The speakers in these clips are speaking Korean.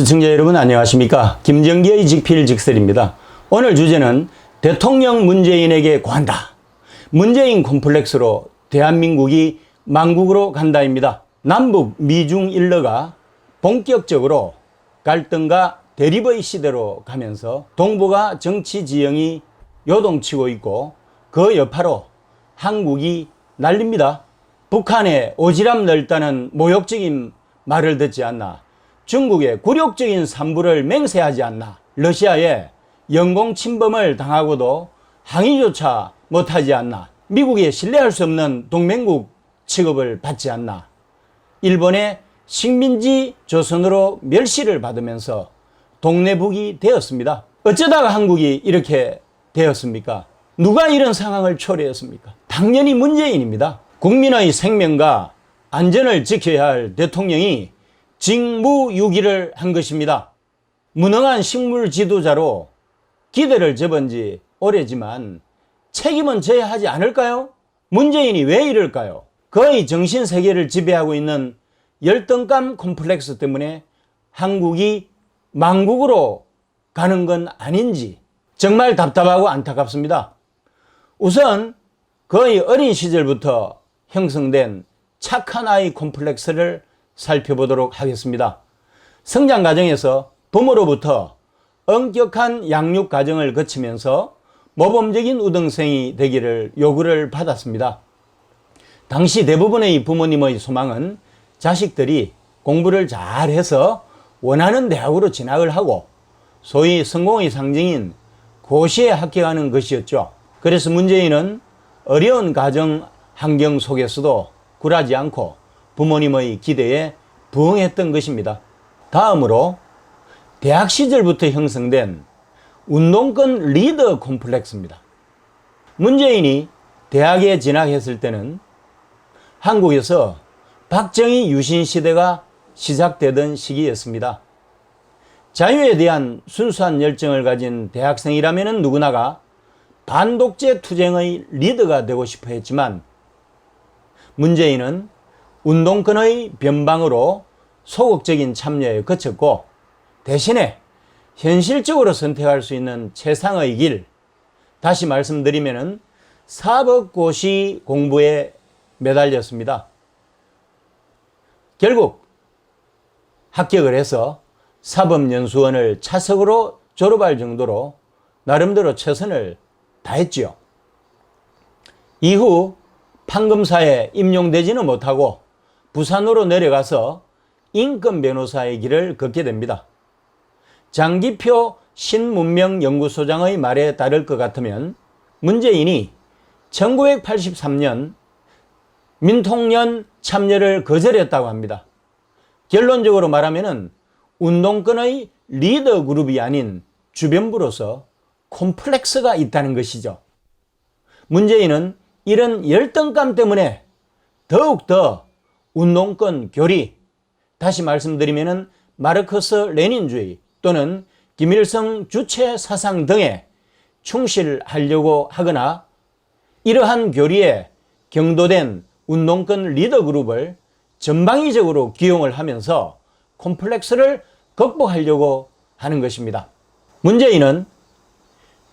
시청자 여러분 안녕하십니까. 김정기의 직필직설입니다. 오늘 주제는 대통령 문재인에게 관다. 문재인 콤플렉스로 대한민국이 망국으로 간다입니다. 남북 미중 일러가 본격적으로 갈등과 대립의 시대로 가면서 동북아 정치 지형이 요동치고 있고 그 여파로 한국이 난립니다. 북한의 오지랖 넓다는 모욕적인 말을 듣지 않나, 중국의 굴욕적인 산부를 맹세하지 않나, 러시아의 영공 침범을 당하고도 항의조차 못하지 않나, 미국의 신뢰할 수 없는 동맹국 취급을 받지 않나, 일본의 식민지 조선으로 멸시를 받으면서 동네북이 되었습니다. 어쩌다가 한국이 이렇게 되었습니까? 누가 이런 상황을 초래했습니까? 당연히 문재인입니다. 국민의 생명과 안전을 지켜야 할 대통령이 직무유기를 한 것입니다. 무능한 식물 지도자로 기대를 접은 지 오래지만 책임은 져야 하지 않을까요? 문재인이 왜 이럴까요? 그의 정신세계를 지배하고 있는 열등감 콤플렉스 때문에 한국이 망국으로 가는 건 아닌지 정말 답답하고 안타깝습니다. 우선 그의 어린 시절부터 형성된 착한 아이 콤플렉스를 살펴보도록 하겠습니다. 성장 과정에서 부모로부터 엄격한 양육 과정을 거치면서 모범적인 우등생이 되기를 요구를 받았습니다. 당시 대부분의 부모님의 소망은 자식들이 공부를 잘해서 원하는 대학으로 진학을 하고 소위 성공의 상징인 고시에 합격하는 것이었죠. 그래서 문재인은 어려운 가정 환경 속에서도 굴하지 않고 부모님의 기대에 부응했던 것입니다. 다음으로 대학 시절부터 형성된 운동권 리더 콤플렉스입니다. 문재인이 대학에 진학했을 때는 한국에서 박정희 유신 시대가 시작되던 시기였습니다. 자유에 대한 순수한 열정을 가진 대학생이라면 누구나가 반독재 투쟁의 리더가 되고 싶어 했지만 문재인은 운동권의 변방으로 소극적인 참여에 그쳤고 대신에 현실적으로 선택할 수 있는 최상의 길, 다시 말씀드리면 사법고시 공부에 매달렸습니다. 결국 합격을 해서 사법연수원을 차석으로 졸업할 정도로 나름대로 최선을 다했지요. 이후 판검사에 임용되지는 못하고 부산으로 내려가서 인권 변호사의 길을 걷게 됩니다. 장기표 신문명연구소장의 말에 따를 것 같으면 문재인이 1983년 민통년 참여를 거절했다고 합니다. 결론적으로 말하면 운동권의 리더 그룹이 아닌 주변부로서 콤플렉스가 있다는 것이죠. 문재인은 이런 열등감 때문에 더욱더 운동권 교리, 다시 말씀드리면 마르크스 레닌주의 또는 김일성 주체 사상 등에 충실하려고 하거나 이러한 교리에 경도된 운동권 리더 그룹을 전방위적으로 기용을 하면서 콤플렉스를 극복하려고 하는 것입니다. 문재인은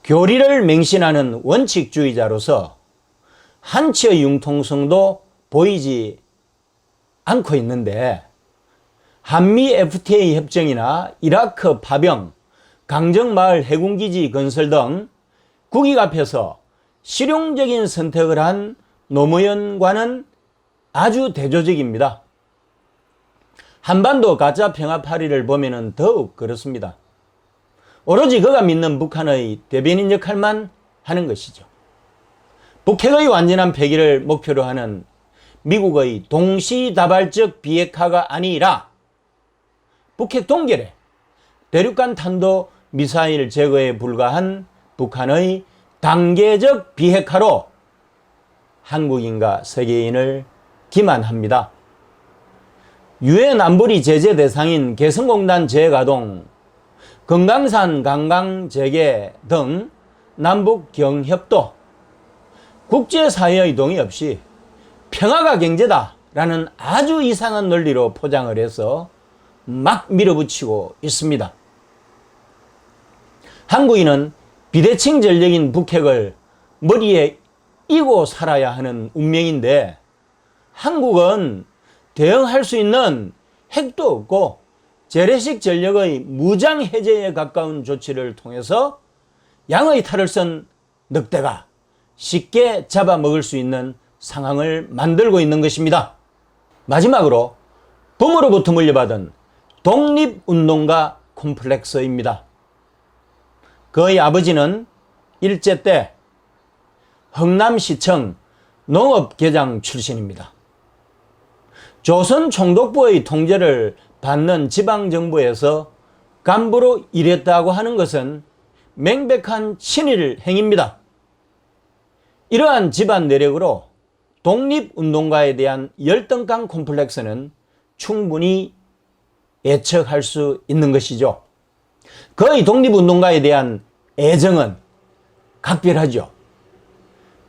교리를 맹신하는 원칙주의자로서 한치의 융통성도 보이지 않고 있는데 한미 FTA 협정이나 이라크 파병, 강정마을 해군기지 건설 등 국익 앞에서 실용적인 선택을 한 노무현과는 아주 대조적입니다. 한반도 가짜 평화 파리를 보면 더욱 그렇습니다. 오로지 그가 믿는 북한의 대변인 역할만 하는 것이죠. 북핵의 완전한 폐기를 목표로 하는 미국의 동시다발적 비핵화가 아니라 북핵 동결에 대륙간 탄도 미사일 제거에 불과한 북한의 단계적 비핵화로 한국인과 세계인을 기만합니다. 유엔 안보리 제재 대상인 개성공단 재가동, 금강산 관광 재개 등 남북 경협도 국제사회의 동의 없이 평화가 경제다라는 아주 이상한 논리로 포장을 해서 막 밀어붙이고 있습니다. 한국인은 비대칭 전력인 북핵을 머리에 이고 살아야 하는 운명인데 한국은 대응할 수 있는 핵도 없고 재래식 전력의 무장 해제에 가까운 조치를 통해서 양의 탈을 쓴 늑대가 쉽게 잡아먹을 수 있는 상황을 만들고 있는 것입니다. 마지막으로 부모로부터 물려받은 독립운동가 콤플렉스입니다. 그의 아버지는 일제 때 흥남시청 농업계장 출신입니다. 조선 총독부의 통제를 받는 지방정부에서 간부로 일했다고 하는 것은 명백한 친일 행위입니다. 이러한 집안 내력으로 독립운동가에 대한 열등감 콤플렉스는 충분히 예측할 수 있는 것이죠. 그의 독립운동가에 대한 애정은 각별하죠.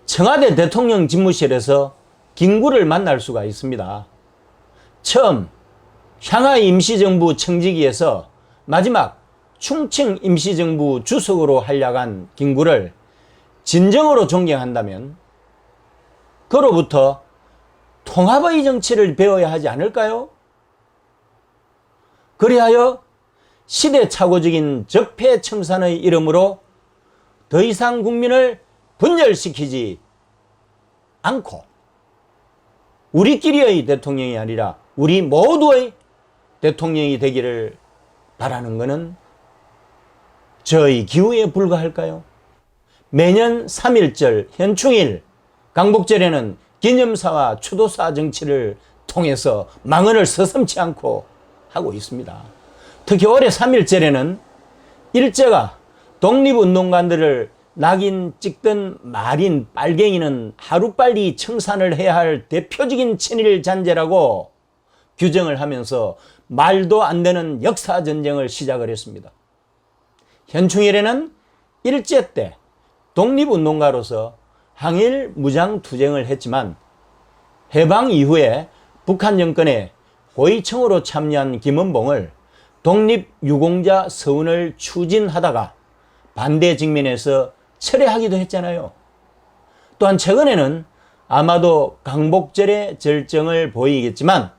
청와대 대통령 집무실에서 김구를 만날 수가 있습니다. 처음 상하이 임시정부 청지기에서 마지막 충칭 임시정부 주석으로 활약한 김구를 진정으로 존경한다면 그로부터 통합의 정치를 배워야 하지 않을까요? 그리하여 시대착오적인 적폐청산의 이름으로 더 이상 국민을 분열시키지 않고 우리끼리의 대통령이 아니라 우리 모두의 대통령이 되기를 바라는 것은 저의 기우에 불과할까요? 매년 3.1절 현충일 강복절에는 기념사와 추도사 정치를 통해서 망언을 서슴지 않고 하고 있습니다. 특히 올해 3.1절에는 일제가 독립운동가들을 낙인 찍던 말인 빨갱이는 하루빨리 청산을 해야 할 대표적인 친일 잔재라고 규정을 하면서 말도 안 되는 역사전쟁을 시작을 했습니다. 현충일에는 일제 때 독립운동가로서 항일 무장투쟁을 했지만 해방 이후에 북한 정권에 고위층으로 참여한 김은봉을 독립유공자 서운을 추진하다가 반대 직면에서 철회하기도 했잖아요. 또한 최근에는 아마도 강복절의 절정을 보이겠지만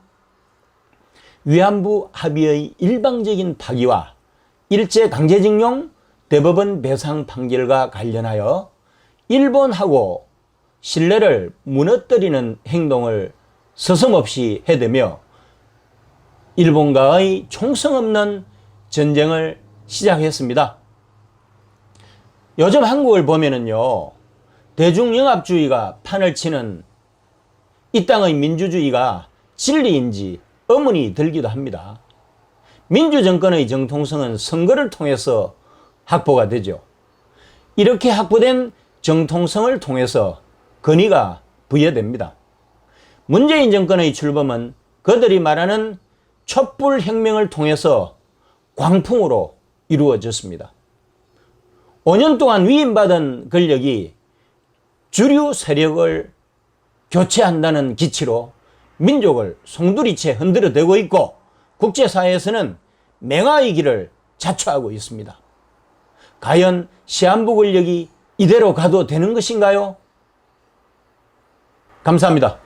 위안부 합의의 일방적인 파기와 일제 강제징용 대법원 배상 판결과 관련하여 일본하고 신뢰를 무너뜨리는 행동을 서슴없이 해대며 일본과의 총성 없는 전쟁을 시작했습니다. 요즘 한국을 보면은요, 대중영합주의가 판을 치는 이 땅의 민주주의가 진리인지 의문이 들기도 합니다. 민주정권의 정통성은 선거를 통해서 확보가 되죠. 이렇게 확보된 정통성을 통해서 권위가 부여됩니다. 문재인 정권의 출범은 그들이 말하는 촛불혁명을 통해서 광풍으로 이루어졌습니다. 5년 동안 위임받은 권력이 주류 세력을 교체한다는 기치로 민족을 송두리째 흔들어대고 있고 국제사회에서는 맹화의 길을 자초하고 있습니다. 과연 시한부 권력이 이대로 가도 되는 것인가요? 감사합니다.